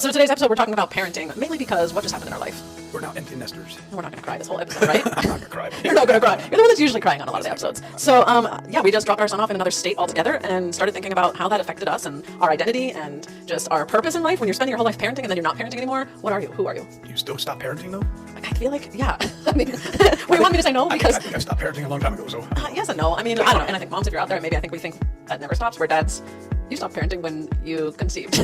So today's episode, we're talking about parenting, mainly because what just happened in our life? We're now empty nesters. We're not going to cry this whole episode, right? I'm not going to cry. You're not going to cry. You're the one that's usually crying on a lot of the episodes. So, yeah, we just dropped our son off in another state altogether and started thinking about how that affected us and our identity and just our purpose in life. When you're spending your whole life parenting and then you're not parenting anymore, what are you? Who are you? You still stop parenting, though? I feel like, yeah. I mean, wait, you want me to say no? Because I think I stopped parenting a long time ago, so... yes and no. I mean, I don't know. And I think moms, if you're out there, maybe I think we think that never stops, where dads, you stop parenting when you conceived.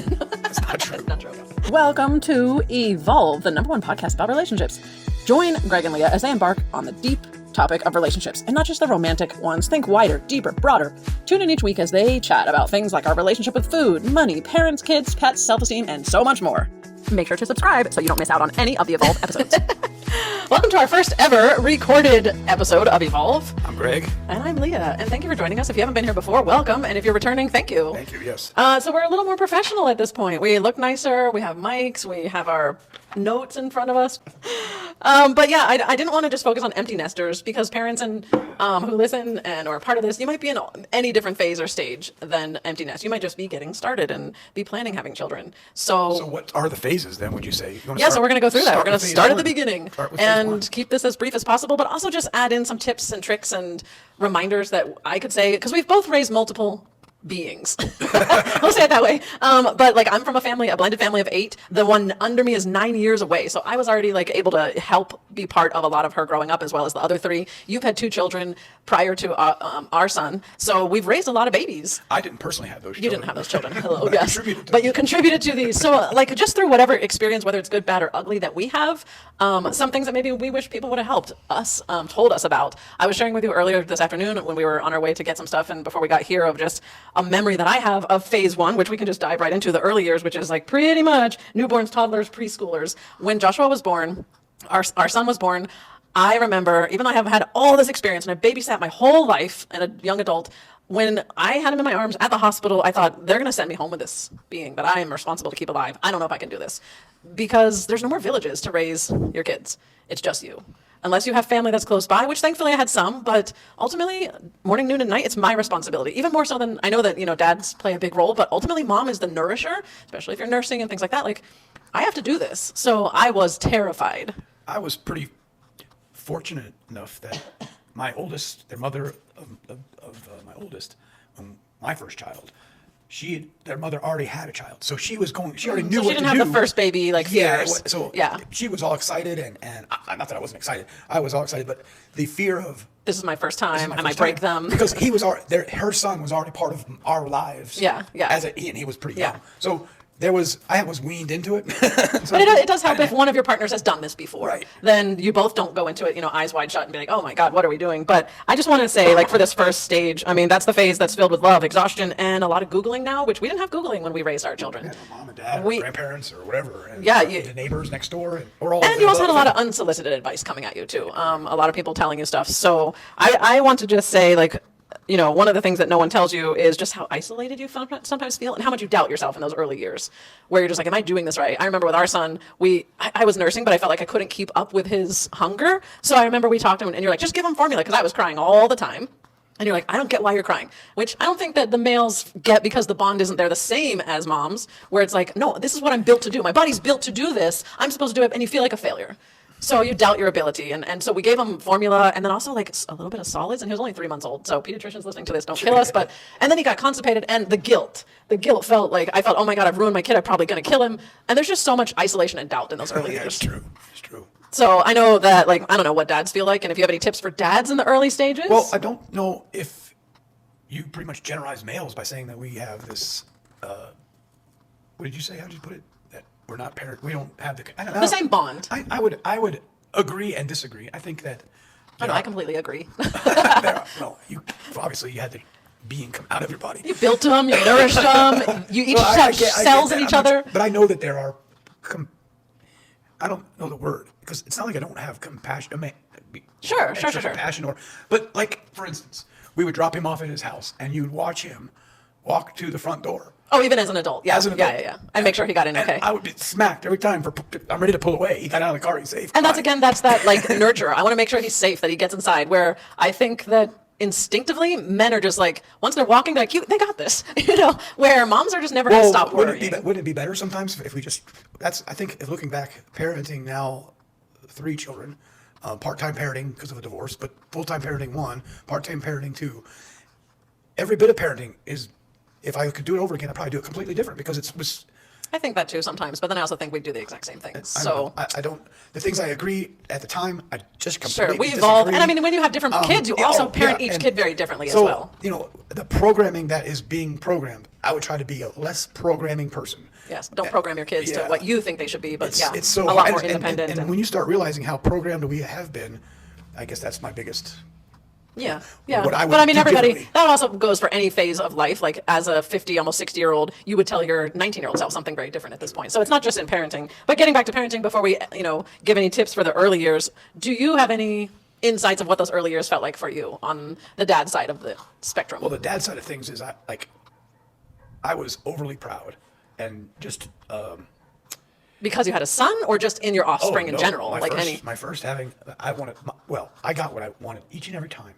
That's not true. That's not true. Welcome to Evolve, the #1 podcast about relationships. Join Greg and Leah as they embark on the deep topic of relationships, and not just the romantic ones. Think wider, deeper, broader. Tune in each week as they chat about things like our relationship with food, money, parents, kids, pets, self-esteem, and so much more. Make sure to subscribe so you don't miss out on any of the Evolve episodes. Welcome to our first ever recorded episode of Evolve. I'm Greg. And I'm Leah, and thank you for joining us. If you haven't been here before, welcome, and if you're returning, thank you. Thank you, yes. So we're a little more professional at this point. We look nicer, we have mics, we have our notes in front of us. But yeah, I didn't want to just focus on empty nesters, because parents and who listen and or are part of this, you might be in any different phase or stage than empty nest. You might just be getting started and be planning having children. So what are the phases then, would you say? So we're going to go through that. We're going to start at the beginning and keep this as brief as possible, but also just add in some tips and tricks and reminders that I could say, because we've both raised multiple beings. We'll say it that way. But like, I'm from a blended family of 8. The one under me is 9 years away. So I was already like able to help be part of a lot of her growing up, as well as the other 3. You've had 2 children prior to our son. So we've raised a lot of babies. I didn't personally have those children. You didn't have those children. Hello, But yes. But you contributed to these. So like, just through whatever experience, whether it's good, bad, or ugly that we have, some things that maybe we wish people would have helped us, told us about. I was sharing with you earlier this afternoon when we were on our way to get some stuff, and before we got here, of just a memory that I have of phase 1, which we can just dive right into, the early years, which is like pretty much newborns, toddlers, preschoolers. When Joshua was born, our son was born, I remember, even though I have had all this experience and I babysat my whole life and a young adult, when I had him in my arms at the hospital, I thought, they're going to send me home with this being that I am responsible to keep alive. I don't know if I can do this, because there's no more villages to raise your kids. It's just you. Unless you have family that's close by, which thankfully I had some, but ultimately, morning, noon, and night, it's my responsibility. Even more so than, I know that, dads play a big role, but ultimately mom is the nourisher, especially if you're nursing and things like that. Like, I have to do this. So I was terrified. I was pretty fortunate enough that my oldest, their mother of my oldest, my first child, their mother already had a child, so she already knew what to do. She didn't have the first baby fears. So she was all excited, and not that I wasn't excited. I was all excited, but the fear of, this is my first time, I might break them. Because her son was already part of our lives. Yeah. And he was pretty young. So I was weaned into it. So, but it does help if one of your partners has done this before. Right. Then you both don't go into it, eyes wide shut and be like, oh my God, what are we doing? But I just want to say, like, for this first stage, I mean, that's the phase that's filled with love, exhaustion, and a lot of Googling now, which we didn't have Googling when we raised our children. Yeah, mom and dad, or grandparents, or whatever. And the neighbors next door. And you also had a lot of unsolicited advice coming at you too. A lot of people telling you stuff. So I want to just say, like, one of the things that no one tells you is just how isolated you sometimes feel, and how much you doubt yourself in those early years, where you're just like, am I doing this right? I remember with our son, I was nursing, but I felt like I couldn't keep up with his hunger. So I remember we talked to him, and you're like, just give him formula, because I was crying all the time. And you're like, I don't get why you're crying, which I don't think that the males get, because the bond isn't there the same as moms, where it's like, no, this is what I'm built to do. My body's built to do this. I'm supposed to do it, and you feel like a failure. So you doubt your ability. And so we gave him formula, and then also like a little bit of solids, and he was only 3 months old. So pediatricians listening to this, don't kill us. And then he got constipated, and the guilt felt like, I felt, oh my God, I've ruined my kid. I'm probably going to kill him. And there's just so much isolation and doubt in those early years. It's true. So I know that, like, I don't know what dads feel like, and if you have any tips for dads in the early stages. Well, I don't know if you pretty much generalize males by saying that we have this, what did you say? How did you put it? We're not parent. We don't have the same bond. I would agree and disagree. I think that. I completely agree. Obviously you had the being come out of your body. You built them. You nourished them. You each have cells in each other. But I know that there are. I don't know the word, because it's not like I don't have compassion. Sure. Compassion, but like, for instance, we would drop him off at his house, and you'd watch him walk to the front door. Oh, even as an adult. Yeah. As an adult. Yeah. And make sure he got in okay. I would be smacked every time I'm ready to pull away. He got out of the car, he's safe. And that's that like nurture. I want to make sure he's safe, that he gets inside, where I think that instinctively, men are just like, once they're walking, they're like, they got this, where moms are just never going to stop worrying. Wouldn't it be better sometimes if we just, I think if looking back, parenting now 3 children, part-time parenting because of a divorce, but full-time parenting 1, part-time parenting 2. Every bit of parenting is, if I could do it over again, I'd probably do it completely different because it was. I think that too sometimes, but then I also think we do the exact same things. So I don't. The things I agree at the time, I just completely sure, we evolve, disagree. and I mean, when you have different kids, you also parent each kid very differently as well. The programming that is being programmed, I would try to be a less programming person. Yes, don't program your kids to what you think they should be, but it's so a lot hard. more independent. And when you start realizing how programmed we have been, I guess that's my biggest. Yeah. What I would but I mean, do everybody, differently. that also goes for any phase of life. Like as a 50, almost 60-year-old, you would tell your 19-year-old self something very different at this point. So it's not just in parenting. But getting back to parenting, before we, give any tips for the early years, do you have any insights of what those early years felt like for you on the dad side of the spectrum? Well, the dad side of things is I was overly proud and just. Because you had a son, or just in your offspring in No, general? My first having, I got what I wanted each and every time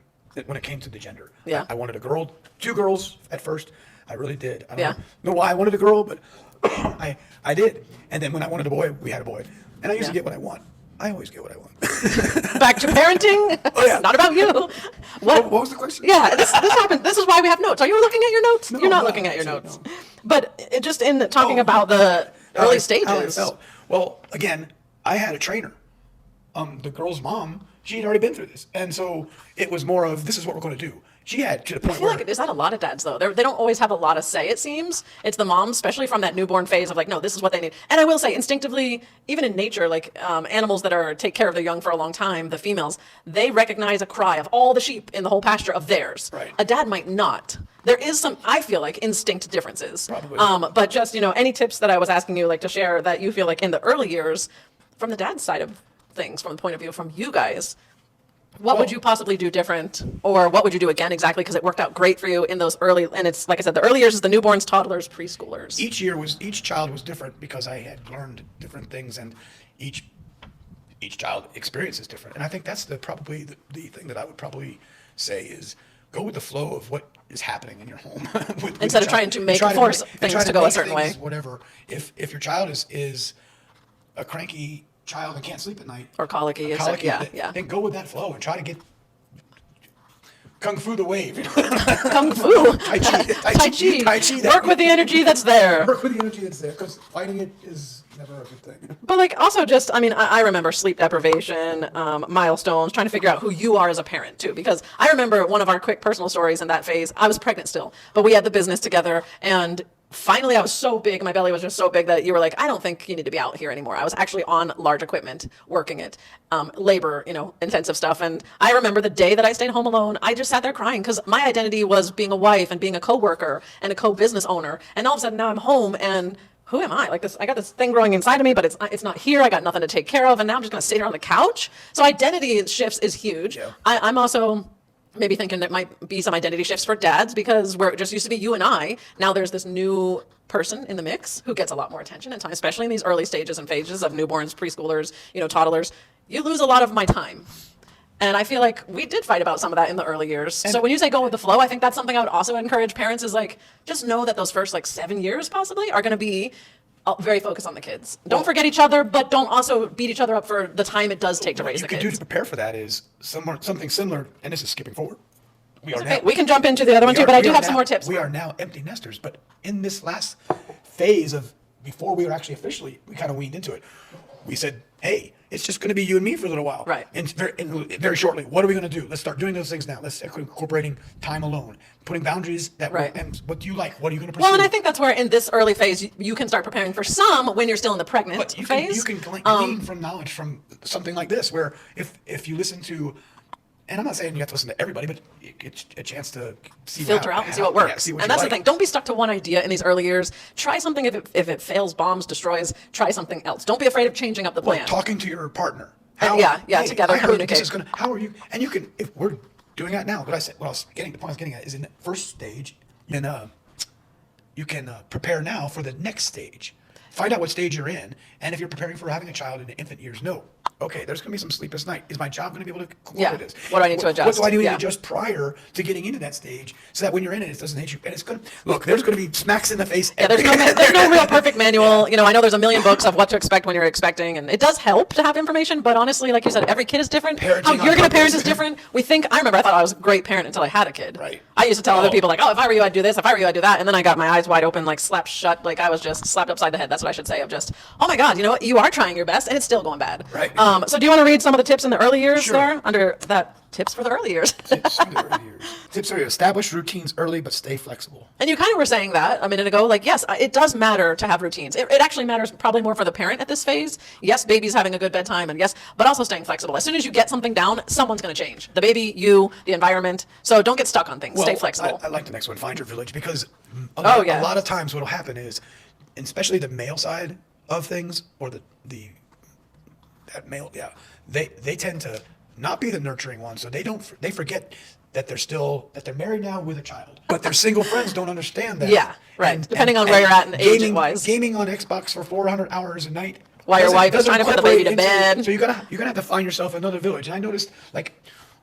when it came to the gender. Yeah. I wanted a girl, 2 girls at first. I really did. I Yeah. don't know why I wanted a girl, but I did. And then when I wanted a boy, we had a boy. And I usually get what I want. I always get what I want. Back to parenting. Oh, yeah. It's not about you. What was the question? Yeah, this happened. This is why we have notes. Are you looking at your notes? No, You're not no, looking at your actually, notes. no. But just in talking about the early How I stages. felt. Well, again, I had a trainer. The girl's mom, she had already been through this. And so it was more of, this is what we're going to do. She had to the I point feel where. like is that a lot of dads though? They don't always have a lot of say. It seems it's the moms, especially from that newborn phase of like, no, this is what they need. And I will say, instinctively, even in nature, like animals that take care of their young for a long time, the females, they recognize a cry of all the sheep in the whole pasture of theirs. Right. A dad might not. There is some, I feel like, instinct differences. Probably. But just any tips that I was asking you like to share that you feel like in the early years, from the dad's side of things, from the point of view from you guys. What would you possibly do different, or what would you do again exactly? Because it worked out great for you in those early, and it's like I said, the early years is the newborns, toddlers, preschoolers. Each child was different because I had learned different things, and each child experience is different. And I think that's probably the thing that I would probably say is go with the flow of what is happening in your home. with Instead of trying to force things to go a certain way. Whatever. If your child is a cranky child and can't sleep at night, Or colicky, yeah. then go with that flow and try to get kung fu the wave. Kung fu. Tai chi. Work with the energy that's there. Work with the energy that's there, because fighting it is never a good thing. But like also just, I mean, I remember sleep deprivation, milestones, trying to figure out who you are as a parent too. Because I remember one of our quick personal stories in that phase, I was pregnant still, but we had the business together, and finally I was so big, my belly was just so big that you were like, I don't think you need to be out here anymore. I was actually on large equipment, working it, labor, intensive stuff. And I remember the day that I stayed home alone, I just sat there crying because my identity was being a wife and being a coworker and a co-business owner. And all of a sudden now I'm home, and who am I? Like this, I got this thing growing inside of me, but it's not here. I got nothing to take care of. And now I'm just going to sit here on the couch. So identity shifts is huge. Yeah. I'm also maybe thinking there might be some identity shifts for dads, because where it just used to be you and I, now there's this new person in the mix who gets a lot more attention and time, especially in these early stages and phases of newborns, preschoolers, toddlers. You lose a lot of my time. And I feel like we did fight about some of that in the early years. So when you say go with the flow, I think that's something I would also encourage parents is like, just know that those first 7 years possibly are going to be very focused on the kids. Don't forget each other, but don't also beat each other up for the time it does take to raise the What you kids. can do to prepare for that is something similar, and this is skipping forward. We can jump into the other one too, but I do have some more tips. We are now empty nesters, but in this last phase of before we were actually officially, we kind of weaned into it. We said, hey, it's just going to be you and me for a little while. Right. And very shortly, what are we going to do? Let's start doing those things now. Let's start incorporating time alone, putting boundaries Right. And what do you like? What are you going to pursue? Well, and I think that's where in this early phase, you can start preparing for some when you're still in the pregnant But you phase. can glean from knowledge from something like this, where if you listen to, and I'm not saying you have to listen to everybody, but it's a chance to see filter out and see what works. Yeah, see what and you that's like. the thing. Don't be stuck to one idea in these early years. Try something. If it fails, bombs, destroys, try something else. Don't be afraid of changing up the plan. Well, talking to your partner. Together I heard communicate. This is gonna. How are you? And you can, if we're doing that now. What I was getting at is in the first stage, then you can prepare now for the next stage. Find out what stage you're in, and if you're preparing for having a child in the infant years, know okay, there's going to be some sleepless night. Is my job going to be able to Yeah. coordinate this? What do I need to adjust? What do I need Yeah. to adjust prior to getting into that stage so that when you're in it, it doesn't hit you? And it's going to, look, there's going to be smacks in the face. Yeah, there's no real perfect manual. You know, I know there's a million books of what to expect when you're expecting, and it does help to have information. But honestly, like you said, every kid is different. Parenting How on you're going to parent purpose. is different. I remember I thought I was a great parent until I had a kid. Right. I used to tell other Oh. people like, oh, if I were you, I'd do this. If I were you, I'd do that. And then I got my eyes wide open, like slapped shut, like I was just slapped upside the head. That's what I should say. Of just, oh my God, you know what? You are trying your best, and it's still going bad. Right. So do you want to read some of the tips in the early years Sure. there under that? Tips for the early years. Tips are establish routines early, but stay flexible. And you kind of were saying that a minute ago, like, yes, it does matter to have routines. It actually matters probably more for the parent at this phase. Yes, baby's having a good bedtime, and yes, but also staying flexible. As soon as you get something down, someone's going to change. The baby, you, the environment. So don't get stuck on things. Stay flexible. I like the next one, find your village, because a Yeah. lot of times what will happen is, especially the male side of things, or that male, they tend to not be the nurturing one, so they forget that they're married now with a child, but their single friends don't understand that. Yeah, right. Depending on where you're at and age-wise. gaming on Xbox for 400 hours a night. While your wife is doesn't trying to put the baby to incorporate into- bed. So you're gonna have to find yourself another village. And I noticed, like,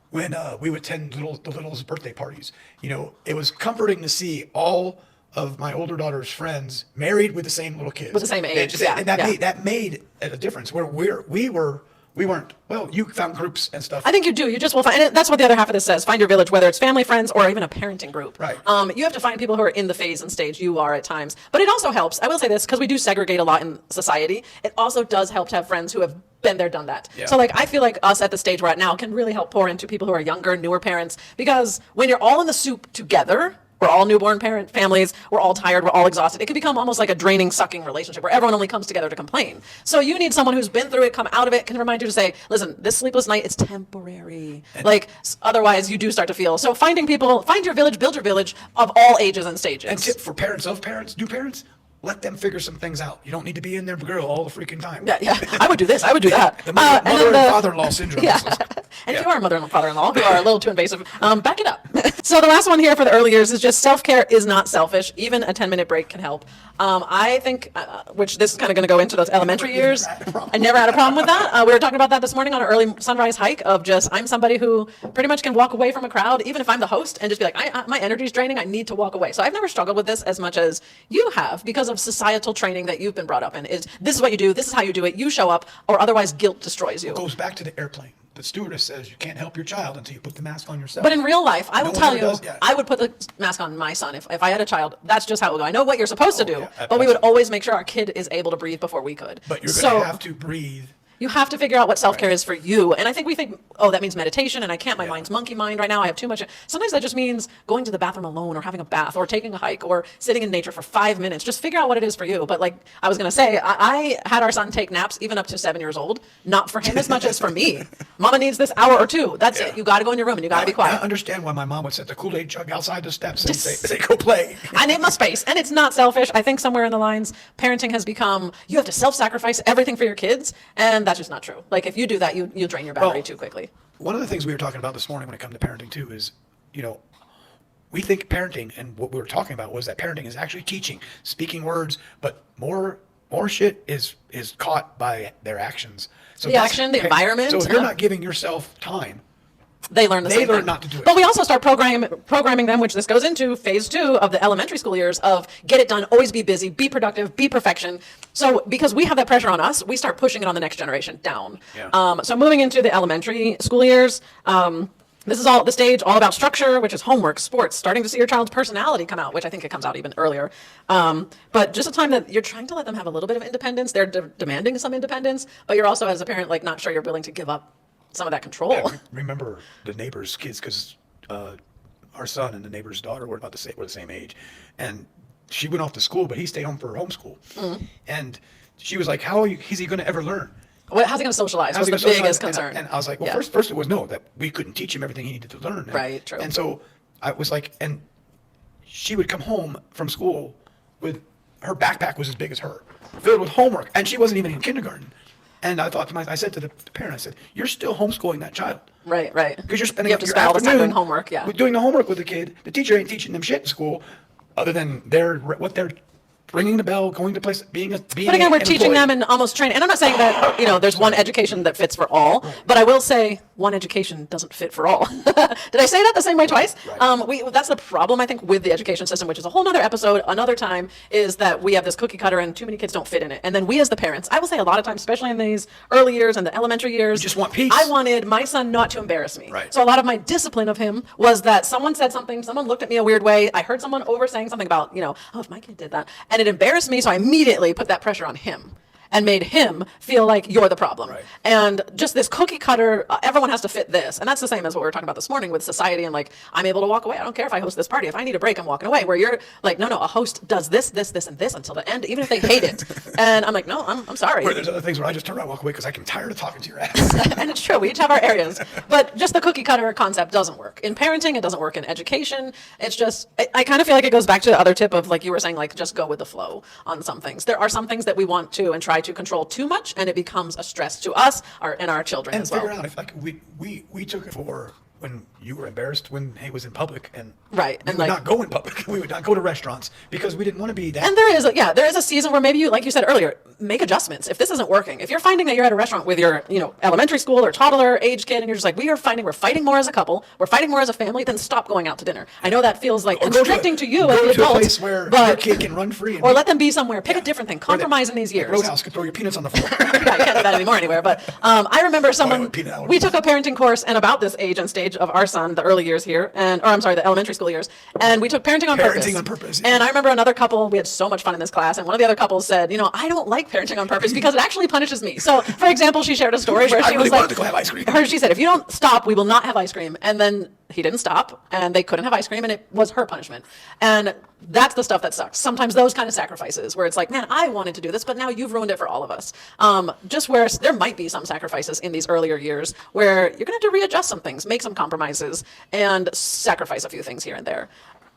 when we would attend the littles' birthday parties, you know, it was comforting to see all of my older daughter's friends married with the same little kids. With the same age, And yeah. that made a difference. Where we weren't. Well, you found groups and stuff. I think you do. You just will find, and that's what the other half of this says. Find your village, whether it's family, friends, or even a parenting group. Right. You have to find people who are in the phase and stage you are at times. But it also helps. I will say this because we do segregate a lot in society. It also does help to have friends who have been there, done that. Yeah. So like I feel like us at the stage we're at now can really help pour into people who are younger, newer parents, because when you're all in the soup together. We're all newborn parent families. We're all tired. We're all exhausted. It can become almost like a draining, sucking relationship where everyone only comes together to complain. So you need someone who's been through it, come out of it, can remind you to say, listen, this sleepless night, it's temporary. Otherwise you do start to feel. So find your village, build your village of all ages and stages. And tip for parents of parents, new parents, let them figure some things out. You don't need to be in their grill all the freaking time. Yeah. I would do this. I would do that. The mother then and father-in-law syndrome. Yeah. And if you are a mother and father-in-law who are a little too invasive, back it up. So the last one here for the early years is just self-care is not selfish. Even a 10-minute break can help. I think, which this is kind of going to go into those elementary years. I never had a problem with that. We were talking about that this morning on our early sunrise hike of just, I'm somebody who pretty much can walk away from a crowd, even if I'm the host, and just be like, my energy's draining. I need to walk away. So I've never struggled with this as much as you have because of societal training that you've been brought up in. Is this is what you do, this is how you do it, you show up, or otherwise guilt destroys you. It goes back to the airplane. The stewardess says you can't help your child until you put the mask on yourself. But in real life, I will one tell ever you, does that. I would put the mask on my son if I had a child. That's just how it would go. I know what you're supposed to do, yeah, but we would absolutely. always make sure our kid is able to breathe before we could. But you're So going to have to breathe. you have to figure out what self-care is for you. And I think we think, oh, that means meditation, and I can't, my mind's monkey mind right now, I have too much. Sometimes that just means going to the bathroom alone or having a bath or taking a hike or sitting in nature for 5 minutes. Just figure out what it is for you. But like I was going to say, I had our son take naps even up to 7 years old. Not for him as much as for me. Mama needs this hour or two. That's it. You got to go in your room and you got to be I quiet. understand why my mom would set the Kool-Aid jug outside the steps and say, go play. I need my space. And it's not selfish. I think somewhere in the lines, parenting has become, you have to self-sacrifice everything for your kids. And that's just not true. Like if you do that, you drain your battery Well, too quickly. One of the things we were talking about this morning when it comes to parenting too is, you know, we think parenting, and what we were talking about was that parenting is actually teaching, speaking words, but more shit is caught by their actions. So The action, the environment, So if you're not giving yourself time, They learn the They same learn thing. not to do it. But we also start programming them, which this goes into phase 2 of the elementary school years of get it done, always be busy, be productive, be perfection. So because we have that pressure on us, we start pushing it on the next generation down. Yeah. So moving into the elementary school years, this is all the stage all about structure, which is homework, sports, starting to see your child's personality come out, which I think it comes out even earlier. But just a time that you're trying to let them have a little bit of independence. They're demanding some independence, but you're also, as a parent, like not sure you're willing to give up some of that control. I remember the neighbor's kids, because our son and the neighbor's daughter were the same age, and she went off to school, but he stayed home for homeschool. And she was like, is he going to ever learn? How's he going to socialize? What's the biggest concern? And I was like, well, Yeah. first it was no, that we couldn't teach him everything he needed to learn. Right, true. And so I was like, and she would come home from school with, her backpack was as big as her, filled with homework, and she wasn't even in kindergarten. And I thought to myself, I said to the parent, I said, you're still homeschooling that child. Right. Because you're spending You have to your spend all the time doing afternoon homework, yeah. doing the homework with the kid. The teacher ain't teaching them shit in school other than what they're ringing the bell, going to place, being But again, we're teaching them and almost training. And I'm not saying that, there's one education that fits for all, but I will say one education doesn't fit for all. Did I say that the same way twice? Right. That's the problem, I think, with the education system, which is a whole nother episode, another time, is that we have this cookie cutter and too many kids don't fit in it. And then we as the parents, I will say a lot of times, especially in these early years and the elementary years, You just want peace. I wanted my son not to embarrass me. Right. So a lot of my discipline of him was that someone said something, someone looked at me a weird way, I heard someone over saying something about, oh, if my kid did that, and it embarrassed me, so I immediately put that pressure on him and made him feel like you're the problem. Right. And just this cookie cutter, everyone has to fit this. And that's the same as what we were talking about this morning with society and like, I'm able to walk away. I don't care if I host this party. If I need a break, I'm walking away. Where you're like, no, a host does this, and this until the end, even if they hate it. And I'm like, no, I'm sorry. Where there's other things where I just turn around and walk away because I'm tired of talking to your ass. And it's true. We each have our areas. But just the cookie cutter concept doesn't work. In parenting, it doesn't work in education. It's just, I kind of feel like it goes back to the other tip of like you were saying, like just go with the flow on some things. There are some things that we want to and try to control too much, and it becomes a stress to us and our children And as well. figure out if like we took it for when you were embarrassed when he was in public, and Right, we and would like- not go in public. We would not go to restaurants because we didn't want to be that. And there is a season where maybe you, like you said earlier, make adjustments. If this isn't working, if you're finding that you're at a restaurant with your, elementary school or toddler age kid, and you're just like, we're fighting more as a couple, we're fighting more as a family, then stop going out to dinner. I know that feels like Or go constricting to you as go the to a adult, place where your but kid can run free. or let them be somewhere. Pick a different thing. Compromise in these years. Roadhouse could throw your peanuts on the floor. Yeah, you can't do that anymore anywhere. But I remember someone, peanut allergy. we took a parenting course and about this age and stage of our son, the early years here, the elementary school years, and we took parenting on purpose. Parenting on purpose, yeah. And I remember another couple, we had so much fun in this class, and one of the other couples said, I don't like parenting on purpose because it actually punishes me. So, for example, she shared a story where I she really was like, wanted to go have ice cream. She said, if you don't stop, we will not have ice cream. And then he didn't stop, and they couldn't have ice cream, and it was her punishment. And that's the stuff that sucks. Sometimes those kind of sacrifices where it's like, man, I wanted to do this, but now you've ruined it for all of us. Just where there might be some sacrifices in these earlier years where you're going to have to readjust some things, make some compromises, and sacrifice a few things here and there.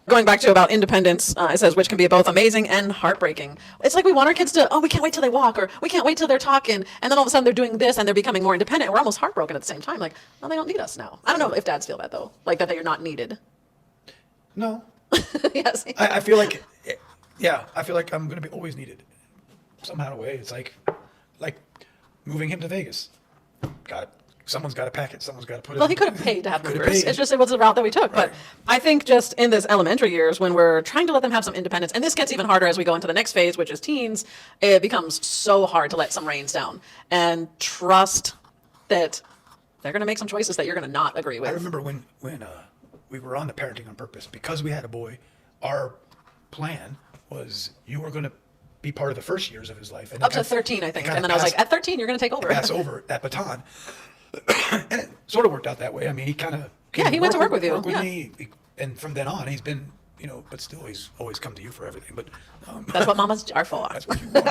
Going back to about independence, it says, which can be both amazing and heartbreaking. It's like we want our kids to, we can't wait till they walk, or we can't wait till they're talking, and then all of a sudden they're doing this and they're becoming more independent. We're almost heartbroken at the same time. Like, they don't need us now. I don't know if dads feel that though, like that you're not needed. No, Yes. I feel like, I feel like I'm going to be always needed somehow, way. It's like moving him to Vegas. Someone's got to pack it. Someone's got to put it. Well, he could have paid to have Could have movers. paid. It's just it was the route that we took. Right. But I think just in this elementary years, when we're trying to let them have some independence, and this gets even harder as we go into the next phase, which is teens, it becomes so hard to let some reins down and trust that they're going to make some choices that you're going to not agree with. I remember when we were on the parenting on purpose, because we had a boy, our plan was you were going to be part of the first years of his life. And Up to 13, I think. And then I was like, at 13, you're going to take over. pass over that baton. And it sort of worked out that way. I mean, he kind of He went to work with you. Work with Yeah. me, and from then on, he's been, but still, he's always come to you for everything. But That's what mamas are for. that's what you want.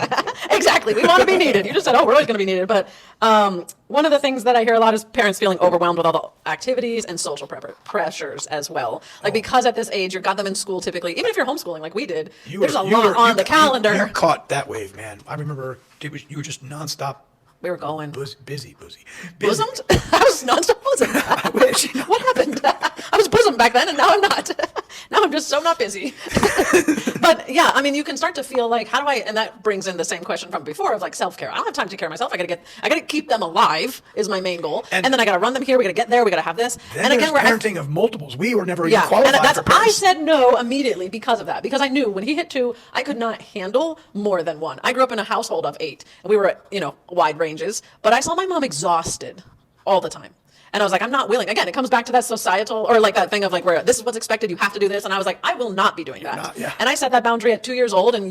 Exactly. We want to be needed. You just said, we're always going to be needed. But one of the things that I hear a lot is parents feeling overwhelmed with all the activities and social pressures as well. Like, because at this age, you've got them in school typically, even if you're homeschooling like we did, there's a lot on the calendar. You caught that wave, man. I remember you were just nonstop. We were going. Busy. Bosomed? I was nonstop bosomed. I wish. What happened? I was bosomed back then, and now I'm not. Now I'm just so not busy. But yeah, I mean, you can start to feel like, how do I? And that brings in the same question from before of like self-care. I don't have time to take care of myself. I gotta keep them alive is my main goal, and then I gotta run them here. We gotta get there. We gotta have this. Then And again, we're parenting of multiples. We were never even yeah, qualified and that's for parents. I said no immediately because of that. Because I knew when he hit 2, I could not handle more than one. I grew up in a household of 8, and we were at wide ranges. But I saw my mom exhausted all the time. And I was like, I'm not willing. Again, it comes back to that societal, or like that thing of like, where this is what's expected, you have to do this. And I was like, I will not be doing that. not, yeah. And I set that boundary at 2 years old, and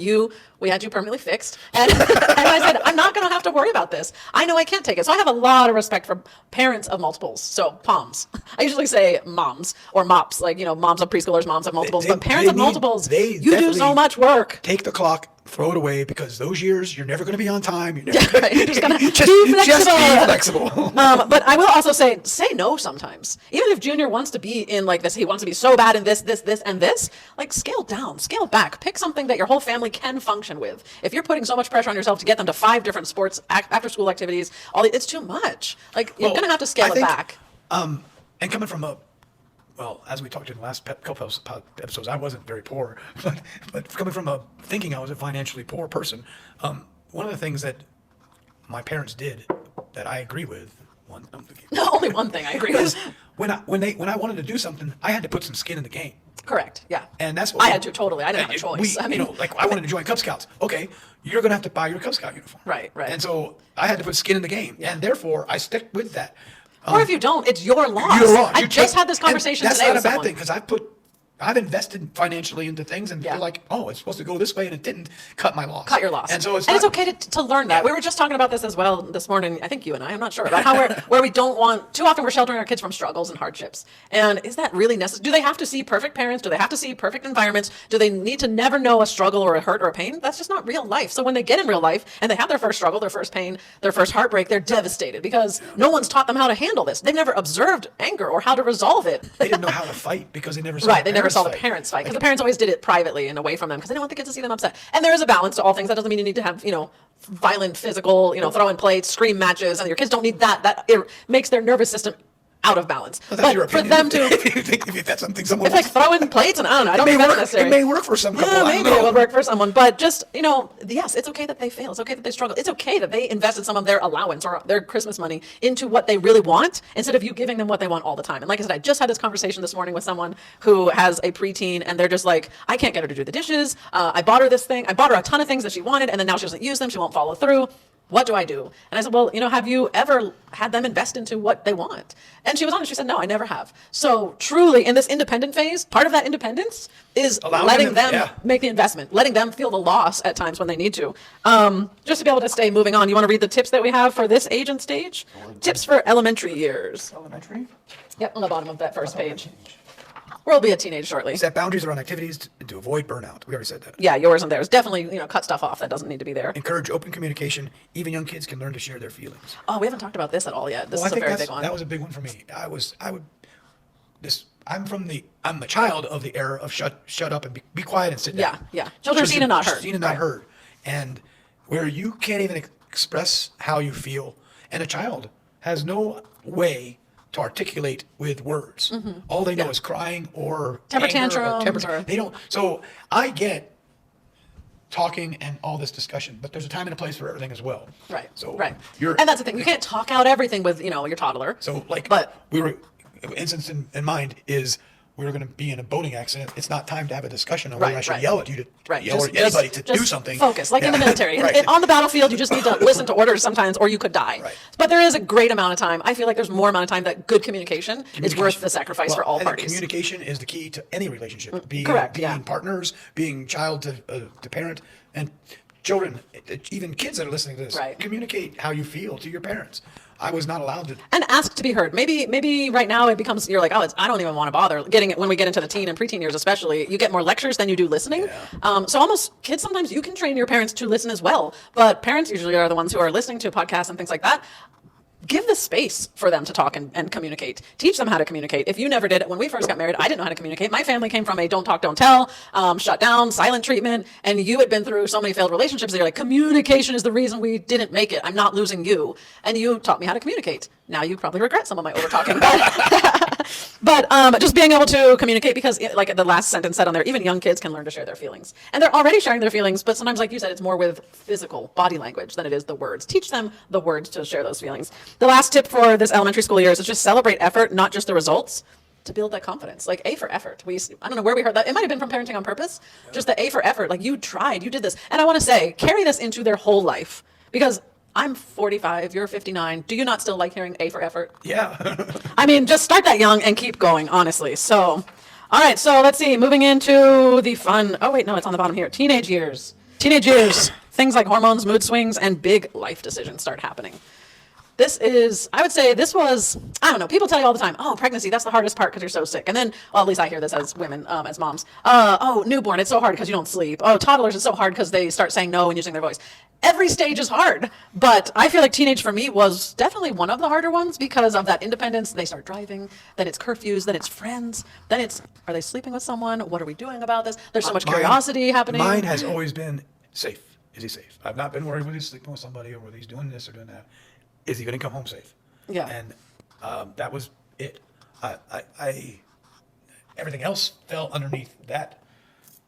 we had you permanently fixed. And, and I said, I'm not going to have to worry about this. I know I can't take it. So I have a lot of respect for parents of multiples. So POMs. I usually say moms or mops, like, moms of preschoolers, moms of multiples. But parents of multiples, you do so definitely much work. Take the clock, throw it away, because those years you're never going to be on time. You're Yeah, never right. You're just gonna just be flexible. be flexible. But I will also say no sometimes. Even if Junior wants to be in like this, he wants to be so bad in this, and this, like scale down, scale back. Pick something that your whole family can function with. If you're putting so much pressure on yourself to get them to 5 different sports, after school activities, it's too much. Like, you're going to have to scale it back. And coming from well, as we talked in the last couple of episodes, I wasn't very poor, but coming from thinking I was a financially poor person, one of the things that my parents did that I agree with, Only one thing I agree with. when I wanted to do something, I had to put some skin in the game. Correct. Yeah. And that's what I had to totally. I didn't have a choice. I mean, I wanted to join Cub Scouts. Okay, you're going to have to buy your Cub Scout uniform. Right. And so I had to put skin in the game, and therefore I stick with that. Or if you don't, it's your loss. Your loss. I just had this conversation today with someone. That's not a bad thing because I've invested financially into things and feel like, oh, it's supposed to go this way, and it didn't cut my loss. Cut your loss. And so it's okay to learn that. We were just talking about this as well this morning. I think you and I'm not sure about how where we don't want too often we're sheltering our kids from struggles and hardships. And is that really necessary? Do they have to see perfect parents? Do they have to see perfect environments? Do they need to never know a struggle or a hurt or a pain? That's just not real life. So when they get in real life and they have their first struggle, their first pain, their first heartbreak, they're devastated because no one's taught them how to handle this. They've never observed anger or how to resolve it. They didn't know how to fight because they never saw They never saw the parents fight. Because the parents always did it privately and away from them because they didn't want the kids to see them upset. And there is a balance to all things. That doesn't mean you need to have, violent, physical, throwing plates, scream matches, and your kids don't need that. It makes their nervous system out of balance. Well, that's your for opinion. them to, if that's something someone it's like throwing plates, and I don't know. I don't think that's necessary. It may work for some couple. Yeah, maybe it would work for someone, but just yes, it's okay that they fail. It's okay that they struggle. It's okay that they invested some of their allowance or their Christmas money into what they really want instead of you giving them what they want all the time. And like I said, I just had this conversation this morning with someone who has a preteen, and they're just like, I can't get her to do the dishes. I bought her this thing. I bought her a ton of things that she wanted, and then now she doesn't use them. She won't follow through. What do I do? And I said, well, have you ever had them invest into what they want? And she was honest. She said, no, I never have. So truly, in this independent phase, part of that independence is letting them make the investment, letting them feel the loss at times when they need to. Just to be able to stay moving on, you want to read the tips that we have for this age and stage? Tips for elementary years. Elementary? Yep, on the bottom of that first page. We'll be a teenage shortly. Set boundaries around activities to avoid burnout. We already said that. Yeah, yours and theirs. Definitely, cut stuff off that doesn't need to be there. Encourage open communication. Even young kids can learn to share their feelings. Oh, we haven't talked about this at all yet. This is a very big one. That was a big one for me. I'm the child of the era of shut up and be quiet and sit down. Yeah. Children seen and not heard. Seen and not heard. And where you can't even express how you feel, and a child has no way to articulate with words. Mm-hmm. All they know is crying or temper anger tantrums. They don't. So I get talking and all this discussion, but there's a time and a place for everything as well. Right. So and that's the thing. You can't talk out everything with your toddler. So instance in mind is we were going to be in a boating accident. It's not time to have a discussion on whether I should yell at you to yell at anybody to do something. Focus, like in the military. On the battlefield, you just need to listen to orders sometimes, or you could die. Right. But there is a great amount of time. I feel like there's more amount of time that good communication is worth the sacrifice for all parties. Communication is the key to any relationship. Being partners, being child to parent, and children, even kids that are listening to this. Right. Communicate how you feel to your parents. I was not allowed to. And ask to be heard. Maybe right now it becomes, you're like, I don't even want to bother. Getting it when we get into the teen and preteen years especially, you get more lectures than you do listening. Yeah. So almost kids, sometimes you can train your parents to listen as well. But parents usually are the ones who are listening to podcasts and things like that. Give the space for them to talk and communicate. Teach them how to communicate. If you never did it, when we first got married, I didn't know how to communicate. My family came from a don't talk, don't tell, shut down, silent treatment. And you had been through so many failed relationships that you're like, communication is the reason we didn't make it. I'm not losing you. And you taught me how to communicate. Now you probably regret some of my over talking. But just being able to communicate, because like the last sentence said on there, even young kids can learn to share their feelings. And they're already sharing their feelings, but sometimes, like you said, it's more with physical body language than it is the words. Teach them the words to share those feelings. The last tip for this elementary school years is just celebrate effort, not just the results, to build that confidence. Like A for effort. I don't know where we heard that. It might have been from Parenting on Purpose. Just the A for effort. Like you tried, you did this. And I want to say, carry this into their whole life, because I'm 45, you're 59. Do you not still like hearing A for effort? Yeah. I mean, just start that young and keep going, honestly. So, all right, so let's see. Moving into the fun. Oh, wait, no, it's on the bottom here. Teenage years. Teenage years. Things like hormones, mood swings, and big life decisions start happening. I would say this was, I don't know, people tell you all the time, oh, pregnancy, that's the hardest part because you're so sick. And then, well, at least I hear this as women, as moms. Oh, newborn, it's so hard because you don't sleep. Oh, toddlers, it's so hard because they start saying no and using their voice. Every stage is hard, but I feel like teenage for me was definitely one of the harder ones because of that independence. They start driving, then it's curfews, then it's friends, then it's, are they sleeping with someone? What are we doing about this? There's so much curiosity happening. Mine has always been safe. Is he safe? I've not been worried whether he's sleeping with somebody or whether he's doing this or doing that. Is he going to come home safe? Yeah. And that was it. everything else fell underneath that.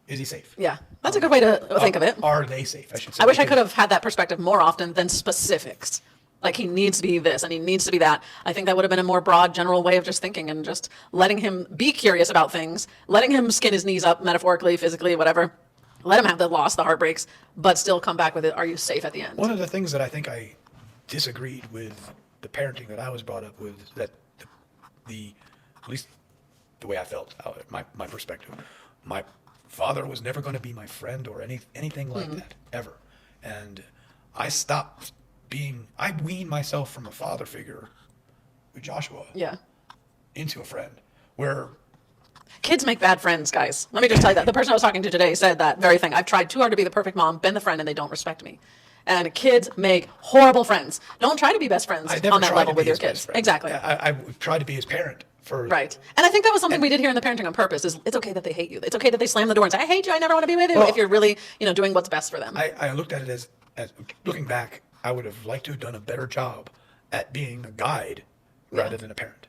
Is he safe? Yeah, that's a good way to think of it. Are they safe? I should say. I wish I Because- could have had that perspective more often than specifics. Like he needs to be this and he needs to be that. I think that would have been a more broad, general way of just thinking and just letting him be curious about things, letting him skin his knees up metaphorically, physically, whatever. Let him have the loss, the heartbreaks, but still come back with it. Are you safe at the end? One of the things that I think I disagreed with the parenting that I was brought up with is that the at least the way I felt, my perspective, my father was never going to be my friend or anything like that ever, and I weaned myself from a father figure with Joshua Yeah. into a friend where Kids make bad friends, guys. Let me just tell you that. The person I was talking to today said that very thing. I've tried too hard to be the perfect mom, been the friend, and they don't respect me. And kids make horrible friends. Don't try to be best friends I never on that tried level to with be your his best kids. friend. Exactly. I tried to be his parent for Right. And I think that was something we did here in the parenting on purpose is it's okay that they hate you. It's okay that they slam the door and say, I hate you. I never want to be with you. Well, if you're really, doing what's best for them. I looked at it as looking back, I would have liked to have done a better job at being a guide rather than a parent.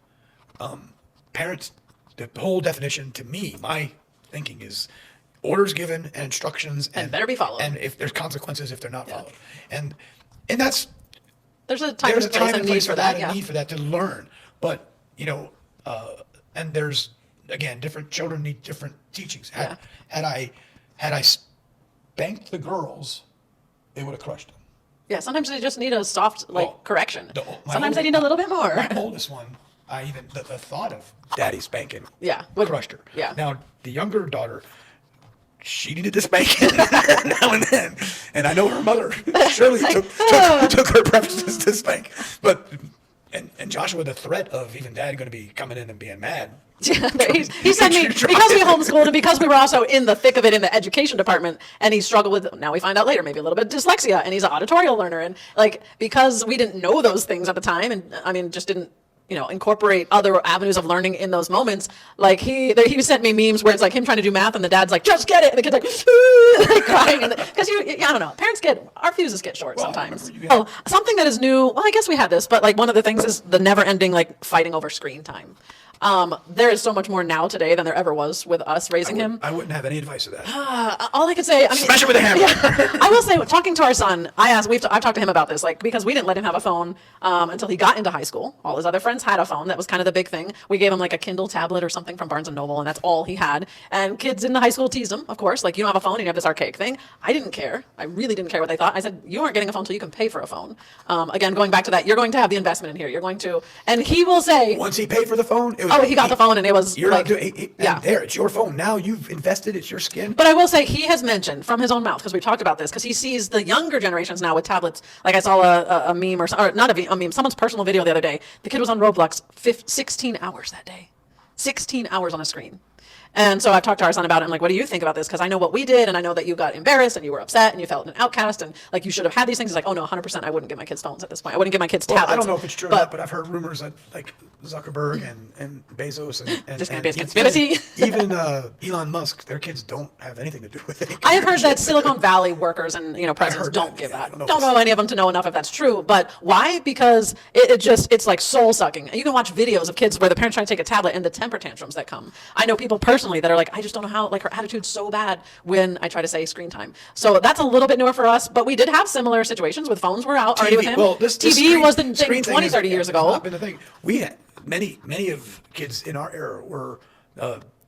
Parents, the whole definition to me, my thinking is orders given and instructions And better be followed. And if there's consequences if they're not followed. And that's There's a time there's a and place time and and need place for for that. that and Yeah. need for that to learn. But and there's again different children need different teachings. Had I spanked the girls, it would have crushed them. Yeah. Sometimes they just need a soft Well, correction. my Sometimes they oldest- need a little bit more. My oldest one, the thought of daddy spanking, Yeah, crushed her. yeah. Now the younger daughter, she needed a spanking now and then, and I know her mother surely took her preferences to spank. But and Joshua, the threat of even dad going to be coming in and being mad. Yeah, he sent me because we homeschooled and because we were also in the thick of it in the education department, and he struggled with. Now we find out later, maybe a little bit of dyslexia, and he's an auditorial learner, and because we didn't know those things at the time, and I mean just didn't incorporate other avenues of learning in those moments. He sent me memes where it's like him trying to do math, and the dad's like, just get it, and the kid's like crying, because I don't know, parents our fuses get short sometimes. Something that is new. Well, I guess we had this, but one of the things is the never-ending fighting over screen time. There is so much more now today than there ever was with us raising him. I wouldn't have any advice to that. All I could say, Smash it with a hammer. I will say, talking to our son, I've talked to him about this, because we didn't let him have a phone until he got into high school. All his other friends had a phone. That was kind of the big thing. We gave him a Kindle tablet or something from Barnes and Noble, and that's all he had. And kids in the high school teased him, of course, you don't have a phone and you have this archaic thing. I didn't care. I really didn't care what they thought. I said, you aren't getting a phone until you can pay for a phone. Again, going back to that, you're going to have the investment in here. You're going to, and he will say, Once he paid for the phone, it was, he got the phone and it was you're not doing. yeah. There, it's your phone now. You've invested. It's your skin. But I will say he has mentioned from his own mouth, because we talked about this, because he sees the younger generations now with tablets. I saw a meme or not a meme, someone's personal video the other day. The kid was on Roblox 16 hours that day. 16 hours on a screen. And so I've talked to our son about it. I'm like, what do you think about this? Because I know what we did, and I know that you got embarrassed and you were upset and you felt an outcast and you should have had these things. He's like, oh no, 100%. I wouldn't give my kids phones at this point. I wouldn't give my kids tablets. I don't know if it's true or not, but I've heard rumors that Zuckerberg and Bezos and This can't be a conspiracy. even Elon Musk, their kids don't have anything to do with it. I have heard that Silicon Valley workers and presidents heard don't that, give yeah, that. I don't know Don't know any of them to know enough if that's true. But why? Because it's like soul sucking. You can watch videos of kids where the parents try to take a tablet and the temper tantrums that come. I know people personally that are like, I just don't know how, her attitude's so bad when I try to say screen time. So that's a little bit newer for us, but we did have similar situations with phones were out already with him. Well, this TV screen, was the thing screen 20, 30 years ago. Not been the thing. We had many of kids in our era were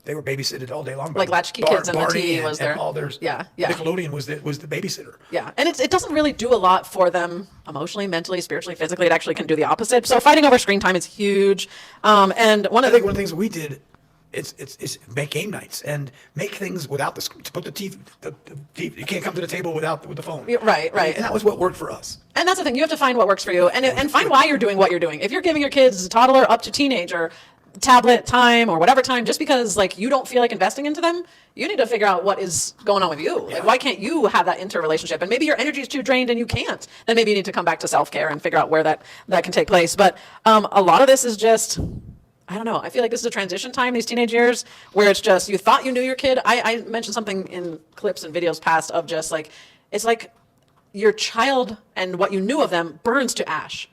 they were babysitted all day long. Like latchkey kids and the TV was there. And all theirs. Yeah. Nickelodeon was the babysitter. Yeah, and it doesn't really do a lot for them emotionally, mentally, spiritually, physically. It actually can do the opposite. So fighting over screen time is huge. And I think one of the things we did it's make game nights and make things without the screen. To put the TV, you can't come to the table with the phone. Right. And that was what worked for us. And that's the thing. You have to find what works for you and find why you're doing what you're doing. If you're giving your kids, toddler up to teenager, tablet time or whatever time, just because you don't feel like investing into them, you need to figure out what is going on with you. Why can't you have that interrelationship? And maybe your energy is too drained and you can't. Then maybe you need to come back to self-care and figure out where that can take place. But a lot of this is just, I don't know. I feel like this is a transition time, these teenage years, where it's just, you thought you knew your kid. I mentioned something in clips and videos past of just it's like your child and what you knew of them burns to ash.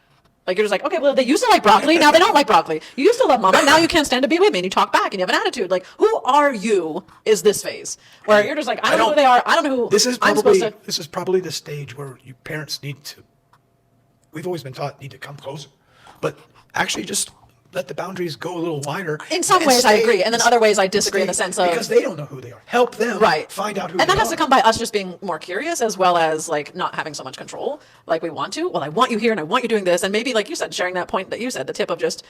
Like you're just like, okay, well, they used to like broccoli, now they don't like broccoli. You used to love mama, now you can't stand to be with me, and you talk back and you have an attitude. Like, who are you? Is this phase where you're just like, I don't know who they are. I don't know who. This is I'm probably supposed to. this is probably the stage where you parents need to. We've always been taught need to come closer, but actually just let the boundaries go a little wider. In some ways, I agree, and then other ways, I disagree in the sense of because they don't know who they are. Help them find out who. And they that has are. to come by us just being more curious, as well as like not having so much control like we want to. Well, I want you here and I want you doing this, and maybe like you said, sharing that point that you said, the tip of just,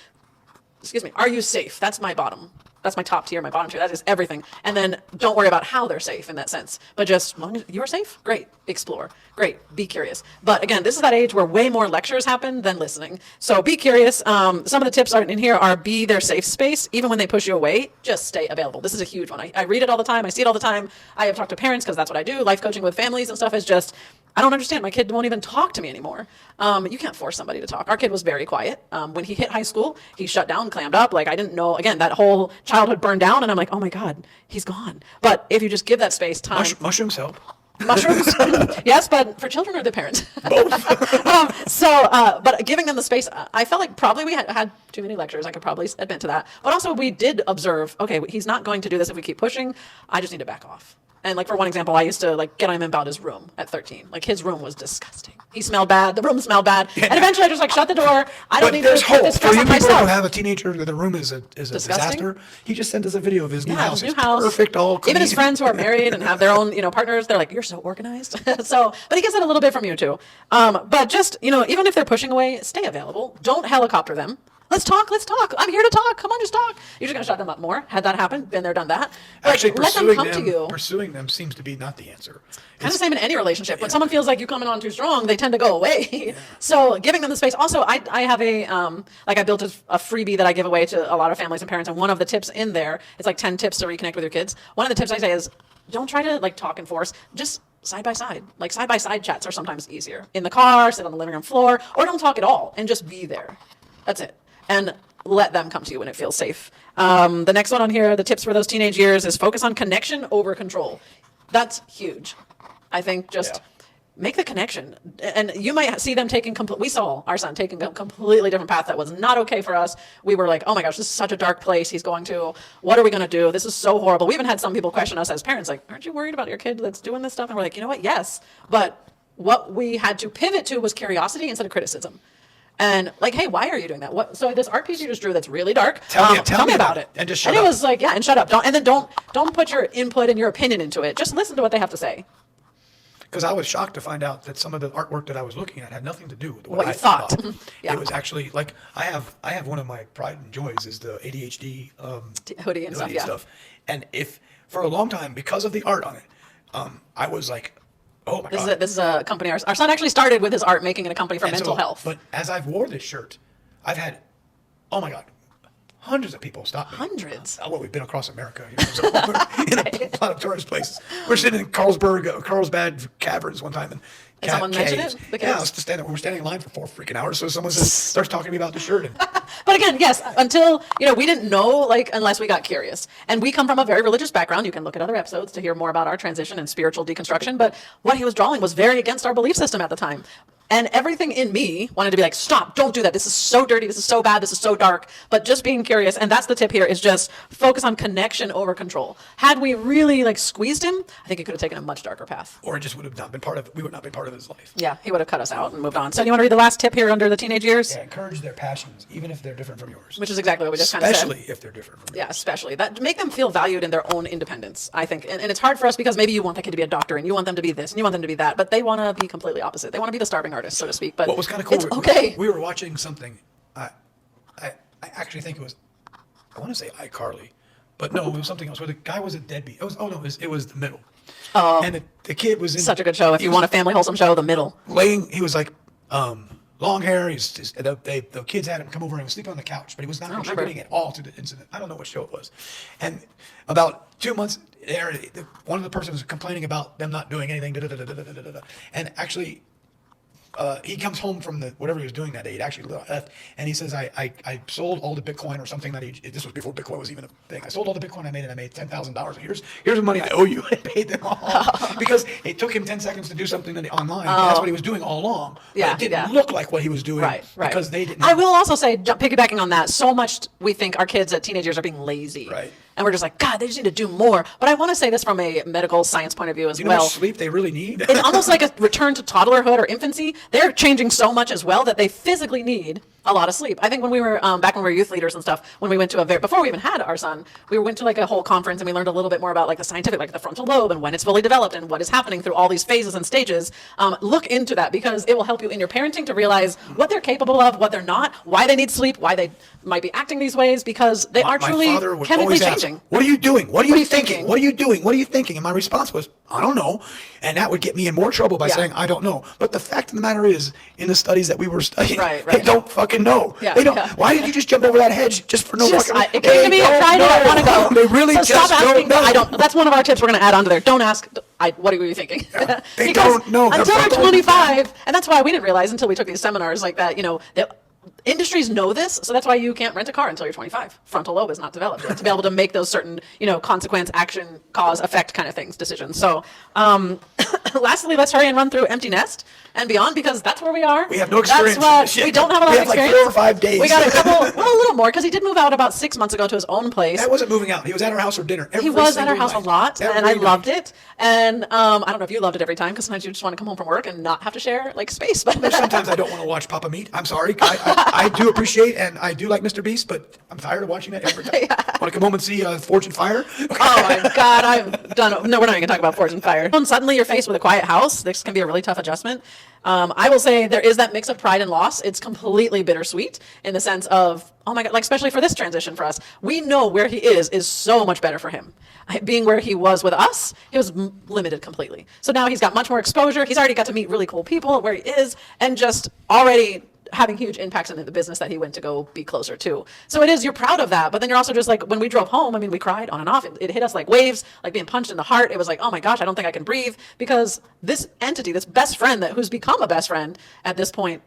excuse me, are you safe? That's my bottom. That's my top tier, my bottom tier. That is everything. And then don't worry about how they're safe in that sense. But just, well, you're safe? Great. Explore. Great. Be curious. But again, this is that age where way more lectures happen than listening. So be curious. Some of the tips are in here are be their safe space. Even when they push you away, just stay available. This is a huge one. I read it all the time. I see it all the time. I have talked to parents because that's what I do. Life coaching with families and stuff is just, I don't understand. My kid won't even talk to me anymore. You can't force somebody to talk. Our kid was very quiet. When he hit high school, he shut down, clammed up. Like I didn't know, again, that whole childhood burned down. And I'm like, oh my God, he's gone. But if you just give that space, time. Mushrooms help. Mushrooms, yes, but for children or the parents. Both. But giving them the space, I felt like probably we had too many lectures. I could probably admit to that. But also we did observe, okay, he's not going to do this if we keep pushing. I just need to back off. And like for one example, I used to like get on him about his room at 13. Like his room was disgusting. He smelled bad. The room smelled bad. And eventually I just like shut the door. I don't But need there's to put hope this for stress you on people who myself. have a teenager that the room is a disaster. He just sent us a video of his new Yeah, house. his new It's house. perfect, all clean. Even his friends who are married and have their own, partners, they're like, "You're so organized." So, but he gets it a little bit from you too. But just, even if they're pushing away, stay available. Don't helicopter them. Let's talk. Let's talk. I'm here to talk. Come on, just talk. You're just gonna shut them up more. Had that happen, been there, done that. But Actually, let them come to you. pursuing them seems to be not the answer. Kind of the same in any relationship. When someone feels like you coming on too strong, they tend to go away. So giving them the space. Also, I have I built a freebie that I give away to a lot of families and parents. And one of the tips in there, it's like 10 tips to reconnect with your kids. One of the tips I say is, don't try to like talk and force. Just side by side. Like side by side chats are sometimes easier. In the car, sit on the living room floor, or don't talk at all and just be there. That's it. And let them come to you when it feels safe. The next one on here, the tips for those teenage years, is focus on connection over control. That's huge. I think just make the connection. And you might see them we saw our son taking a completely different path that was not okay for us. We were like, oh my gosh, this is such a dark place he's going to. What are we going to do? This is so horrible. We even had some people question us as parents, like, aren't you worried about your kid that's doing this stuff? And we're like, you know what? Yes. But what we had to pivot to was curiosity instead of criticism. And like, hey, why are you doing that? So this art piece you just drew that's really dark. Tell me about it. And just shut up. up. It was like, and shut up. Don't put your input and your opinion into it. Just listen to what they have to say. Because I was shocked to find out that some of the artwork that I was looking at had nothing to do with What I you thought. Yeah. It was actually like I have one of my pride and joys is the ADHD hoodie and stuff. And if for a long time because of the art on it, I was like, oh my God. This is a company. Our son actually started with his art making it a company for mental health. But as I've wore this shirt, I've had, oh my God, hundreds of people stop me. Hundreds? Well, we've been across America. So we're in a lot of tourist places. We're sitting in Carlsbad Caverns one time. And someone mention it? The Yeah, kids? we're standing in line for 4 freaking hours. So someone starts talking to me about the shirt. And But again, yes, until, we didn't know, unless we got curious. And we come from a very religious background. You can look at other episodes to hear more about our transition and spiritual deconstruction. But what he was drawing was very against our belief system at the time. And everything in me wanted to be like, stop, don't do that. This is so dirty. This is so bad. This is so dark. But just being curious. And that's the tip here is just focus on connection over control. Had we really squeezed him, I think it could have taken a much darker path. or it just would have not been we would not be part of his life. Yeah, he would have cut us out and moved on. So you want to read the last tip here under the teenage years? Yeah, encourage their passions, even if they're different from yours. Which is exactly what we just kind of said. Especially if they're different from yours. Yeah, especially. That make them feel valued in their own independence, I think. And it's hard for us because maybe you want the kid to be a doctor and you want them to be this and you want them to be that, but they want to be completely opposite. They want to be the starving artist, so to speak. But What was kind of cool, it's okay. we were watching something, I actually think it was, I want to say iCarly, but no, it was something else where the guy was a deadbeat. It was The Middle. Oh. And the kid was in. Such a good show. If you want a family wholesome show, The Middle. He was like, long hair. The kids had him come over and he was sleeping on the couch, but he was not contributing at all to the incident. I don't know what show it was. And about 2 months there, one of the persons was complaining about them not doing anything. And actually, he comes home from whatever he was doing that day. He'd actually left, and he says, I sold all the Bitcoin or something this was before Bitcoin was even a thing. I sold all the Bitcoin I made, and I made $10,000. Here's the money I owe you. I paid them all because it took him 10 seconds to do something online. And that's what he was doing all along. Yeah, but it didn't look like what he was doing Right. because they didn't. I will also say, piggybacking on that, so much we think our kids at teenage years are being lazy. Right. And we're just like, God, they just need to do more. But I want to say this from a medical science point of view as You know how well. much sleep they really need? It's almost like a return to toddlerhood or infancy. They're changing so much as well that they physically need a lot of sleep. I think when we were back when we were youth leaders and stuff, when we went to before we even had our son, we went to like a whole conference and we learned a little bit more about like the scientific, like the frontal lobe and when it's fully developed and what is happening through all these phases and stages. Look into that because it will help you in your parenting to realize what they're capable of, what they're not, why they need sleep, why they might be acting these ways because they are My truly father would chemically always ask, changing. what are you doing? What are you thinking? thinking? What are you doing? What are you thinking? And my response was, I don't know. And that would get me in more trouble by Yeah. saying, I don't know. But the fact of the matter is, in the studies that we were studying, Right. they don't fucking know. Yeah, They don't. yeah. Why did you just jump over that hedge just for no fucking It came to me on don't Friday. I know. want to go. They really so just stop asking. don't know. I don't. That's one of our tips we're going to add onto there. Don't ask. What were you thinking? They Because don't know. They're until they're fucking- 25, and that's why we didn't realize until we took these seminars like that. Industries know this, so that's why you can't rent a car until you're 25. Frontal lobe is not developed yet to be able to make those certain, consequence, action, cause, effect kind of things, decisions. So, lastly, let's hurry and run through empty nest and beyond because that's where we are. We have no experience. That's what we don't have a lot We of have like experience. 4 or 5 days. We got a little more because he did move out about 6 months ago to his own place. That wasn't moving out. He was at our house for dinner. He was at our house a lot, and I loved it. it. And I don't know if you loved it every time, because sometimes you just want to come home from work and not have to share like space. But Sometimes I don't want to watch Papa Meat. I'm sorry. I do appreciate and I do like Mr. Beast, but I'm tired of watching that every time. Want to come home and see Forge and Fire? oh my God, I've done. No, we're not even gonna talk about Forge and Fire. When suddenly you're faced with a quiet house, this can be a really tough adjustment. I will say there is that mix of pride and loss. It's completely bittersweet in the sense of, oh my God, like especially for this transition for us, we know where he is so much better for him. Being where he was with us, he was limited completely. So now he's got much more exposure. He's already got to meet really cool people where he is and just already having huge impacts in the business that he went to go be closer to. So you're proud of that, but then you're also just like, when we drove home, I mean, we cried on and off. It hit us like waves, like being punched in the heart. It was like, oh my gosh, I don't think I can breathe because this entity, this best friend who's become a best friend at this point,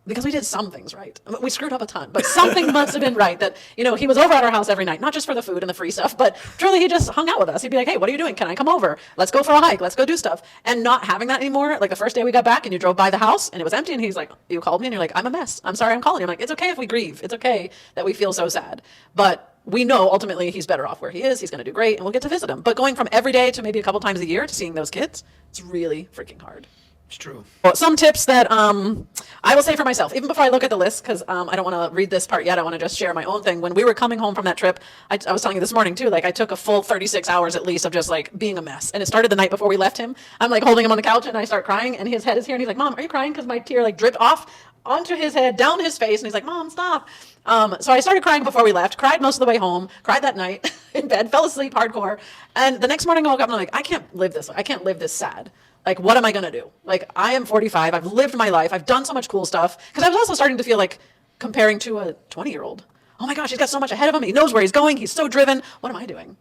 because we did some things right. I mean, we screwed up a ton, but something must have been right that, he was over at our house every night, not just for the food and the free stuff, but truly he just hung out with us. He'd be like, hey, what are you doing? Can I come over? Let's go for a hike. Let's go do stuff. And not having that anymore. Like the first day we got back and you drove by the house and it was empty and he's like, you called me and you're like, I'm a mess. I'm sorry I'm calling you. I'm like, it's okay if we grieve. It's okay that we feel so sad. But we know ultimately he's better off where he is. He's going to do great and we'll get to visit him. But going from every day to maybe a couple times a year to seeing those kids, it's really freaking hard. It's true. Well, some tips that I will say for myself, even before I look at the list, because I don't want to read this part yet. I want to just share my own thing. When we were coming home from that trip, I was telling you this morning too, like I took a full 36 hours at least of just like being a mess. And it started the night before we left him. I'm like holding him on the couch and I start crying and his head is here and he's like, Mom, are you crying? Because my tear like dripped off onto his head, down his face. And he's like, Mom, stop. So I started crying before we left, cried most of the way home, cried that night in bed, fell asleep hardcore. And the next morning I woke up and I'm like, I can't live this way. I can't live this sad. Like, what am I going to do? Like, I am 45. I've lived my life. I've done so much cool stuff. Because I was also starting to feel like comparing to a 20-year-old. Oh my gosh, he's got so much ahead of him. He knows where he's going. He's so driven. What am I doing?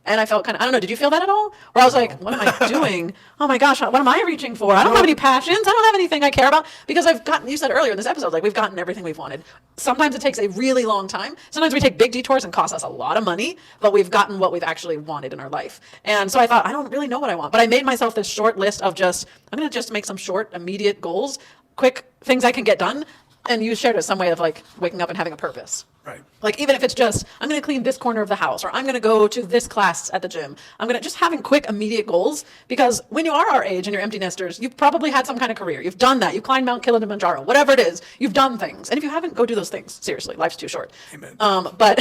And I felt kind of, I don't know, did you feel that at all? Where I was like, what am I doing? Oh my gosh, what am I reaching for? I don't have any passions. I don't have anything I care about. Because I've gotten, you said earlier in this episode, like we've gotten everything we've wanted. Sometimes it takes a really long time. Sometimes we take big detours and cost us a lot of money, but we've gotten what we've actually wanted in our life. And so I thought, I don't really know what I want. But I made myself this short list of I'm going to just make some short, immediate goals, quick things I can get done. And you shared it some way of like waking up and having a purpose. Right. Like even if it's just, I'm going to clean this corner of the house, or I'm going to go to this class at the gym. I'm going to just having quick, immediate goals, because when you are our age and you're empty nesters, you've probably had some kind of career. You've done that. You've climbed Mount Kilimanjaro, whatever it is. You've done things. And if you haven't, go do those things. Seriously, life's too short. Amen. But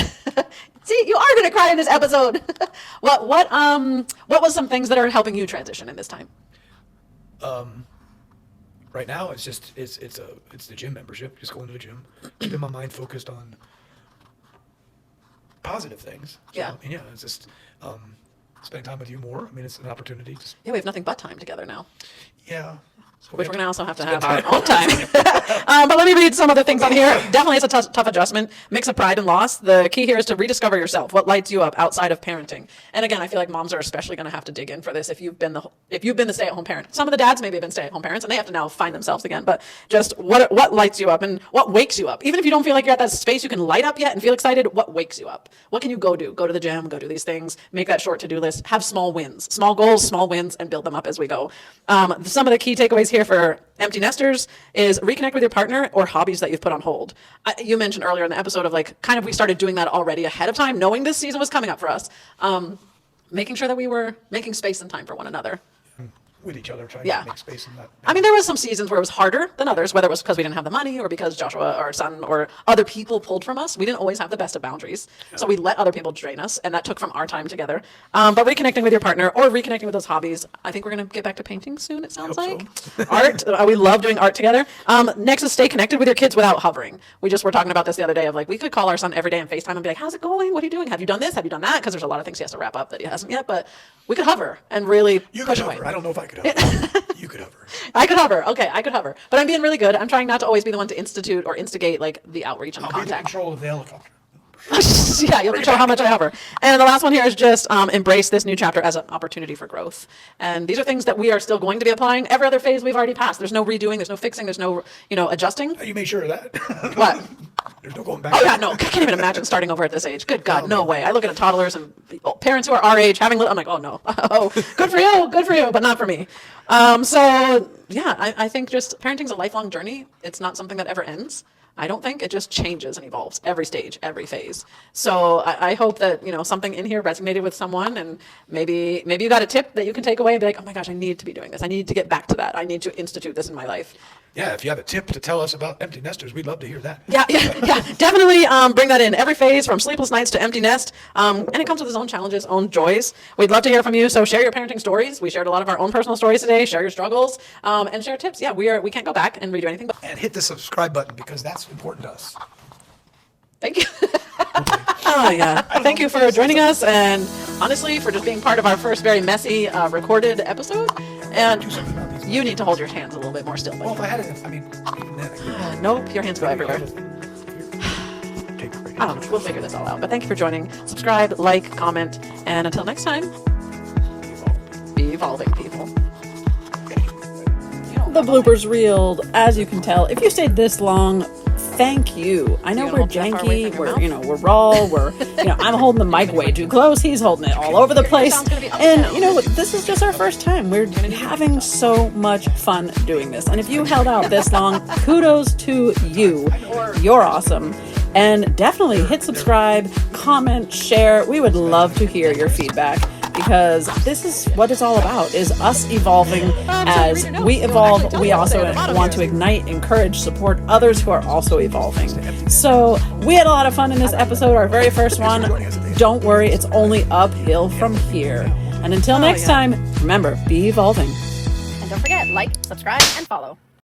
see, you are going to cry in this episode. What was some things that are helping you transition in this time? Right now, it's just it's the gym membership. Just going to the gym, keeping my mind focused on positive things. So, Yeah. and yeah, it's just spending time with you more. I mean, it's an opportunity. Yeah, we have nothing but time together now. Yeah, which we're going to also have to have our own time. But let me read some other things on here. Definitely it's a tough adjustment. Mix of pride and loss. The key here is to rediscover yourself. What lights you up outside of parenting? And again, I feel like moms are especially going to have to dig in for this if you've been the stay-at-home parent. Some of the dads maybe have been stay-at-home parents and they have to now find themselves again. But just what lights you up and what wakes you up? Even if you don't feel like you're at that space you can light up yet and feel excited, what wakes you up? What can you go do? Go to the gym, go do these things, make that short to-do list, have small wins, small goals, small wins, and build them up as we go. Some of the key takeaways here for empty nesters is reconnect with your partner or hobbies that you've put on hold. You mentioned earlier in the episode of like kind of we started doing that already ahead of time, knowing this season was coming up for us, making sure that we were making space and time for one another. With each other, trying Yeah. to make space in that. I mean, there was some seasons where it was harder than others, whether it was because we didn't have the money or because Joshua, our son, or other people pulled from us. We didn't always have the best of boundaries. So we let other people drain us, and that took from our time together. But reconnecting with your partner or reconnecting with those hobbies, I think we're going to get back to painting soon, it sounds Hope like. Art, we love doing art together. Next is stay connected with your kids without hovering. We just were talking about this the other day of like, we could call our son every day and FaceTime and be like, how's it going? What are you doing? Have you done this? Have you done that? Because there's a lot of things he has to wrap up that he hasn't yet, but we could hover and really You push could away. hover. I don't know if I could hover. You could hover. I could hover. Okay, I could hover. But I'm being really good. I'm trying not to always be the one to institute or instigate like the outreach and the I'll be in contact. control of the helicopter. Yeah, you'll control how much I hover. And the last one here is just embrace this new chapter as an opportunity for growth. And these are things that we are still going to be applying. Every other phase we've already passed. There's no redoing. There's no fixing. There's no, adjusting. You made sure of that. What? There's no going back. Oh yeah, no, I can't even imagine starting over at this age. Good God, no way. I look at toddlers and parents who are our age having little, I'm like, oh no, oh, good for you, but not for me. So yeah, I think just parenting's a lifelong journey. It's not something that ever ends. I don't think it just changes and evolves every stage, every phase. So I hope that, something in here resonated with someone and maybe you got a tip that you can take away and be like, oh my gosh, I need to be doing this. I need to get back to that. I need to institute this in my life. Yeah, if you have a tip to tell us about empty nesters, we'd love to hear that. Yeah, definitely bring that in. Every phase from sleepless nights to empty nest. And it comes with its own challenges, own joys. We'd love to hear from you. So share your parenting stories. We shared a lot of our own personal stories today. Share your struggles and share tips. Yeah, we can't go back and redo anything. But And hit the subscribe button because that's important to us. thank you. Oh, yeah. Thank you for joining us and honestly for just being part of our first very messy recorded episode. And Do something about these. you need to hold your hands a little bit more still. Well, if Buddy. I had it, even then, I could. Nope, your hands go everywhere. Take a break. I don't know. We'll figure this all out. But thank you for joining. Subscribe, like, comment, and until next time, be evolving, people. The bloopers reeled, as you can tell. If you stayed this long, thank you. I know You we're gonna hold that far away janky, from your mouth? we're raw, I'm holding the mic way too close, he's holding it all over the place. sound's gonna be up and And down. this is just our first time. We're having so much fun doing this. And if you held out this long, kudos to you. You're awesome. And definitely hit subscribe, comment, share. We would love to hear your feedback because this is what it's all about, is us evolving. As we evolve, we also want to ignite, encourage, support others who are also evolving. So we had a lot of fun in this episode, our very first one. Don't worry, it's only uphill from here. And until next time, remember, be evolving. And don't forget, like, subscribe, and follow.